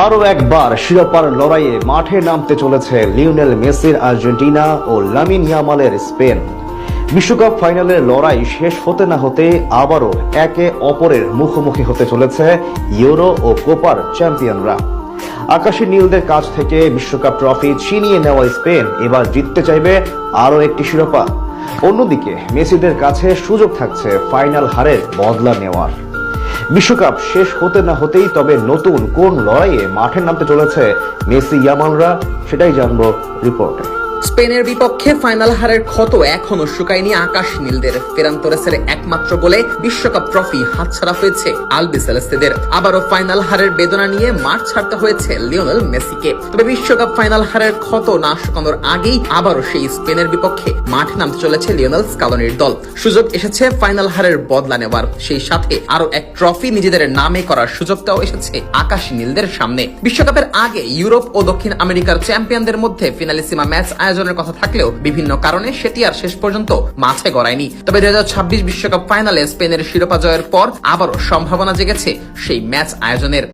আরও একবার শিরোপার লড়াইয়ে মাঠে নামতে চলেছে লিওনেল মেসির আর্জেন্টিনা ও লামিন ইয়ামালের স্পেন। বিশ্বকাপ ফাইনালের লড়াই শেষ হতে না হতে আবারও একে অপরের মুখোমুখি হতে চলেছে ইউরো ও কোপার চ্যাম্পিয়নরা। আকাশী নীলদের কাছ থেকে বিশ্বকাপ ট্রফি ছিনিয়ে নেওয়া স্পেন এবার জিততে চাইবে আরও একটি শিরোপা। অন্যদিকে মেসিদের কাছে সুযোগ থাকছে ফাইনাল হারের বদলা নেওয়ার। বিশ্বকাপ শেষ হতে না হতেই তবে নতুন কোন লড়াইয়ে মাঠে নামতে চলেছে মেসি ইয়ামালরা, সেটাই জানবো রিপোর্টে। স্পেনের বিপক্ষে ফাইনাল হারের ক্ষত এখনো শুকায়নি আকাশ নীলদের। ফেরান তোরেসের একমাত্র গোলে বিশ্বকাপ ট্রফি হাতছাড়া হয়েছে আলবিসেলেস্তেদের। আবারও ফাইনাল হারের বেদনা নিয়ে মাঠ ছাড়তে হয়েছে লিওনেল মেসিকে। তবে বিশ্বকাপ ফাইনাল হারের ক্ষত না শুকানোর আগেই আবারও সেই স্পেনের বিপক্ষে মাঠে নামতে চলেছে লিওনেল স্কালোনির দল। সুযোগ এসেছে ফাইনাল হারের বদলা নেওয়ার, সেই সাথে আরো এক ট্রফি নিজেদের নামে করার সুযোগটাও এসেছে আকাশ নীলদের সামনে। বিশ্বকাপের আগে ইউরোপ ও দক্ষিণ আমেরিকার চ্যাম্পিয়নদের মধ্যে ফিনালিসিমা ম্যাচ আয়োজনের কথা থাকলেও বিভিন্ন কারণে সেটি আর শেষ পর্যন্ত মাঠে গড়ায়নি। তবে 2026 বিশ্বকাপ ফাইনালে স্পেনের শিরোপা জয়ের পর আবারও সম্ভাবনা জেগেছে সেই ম্যাচ আয়োজনের।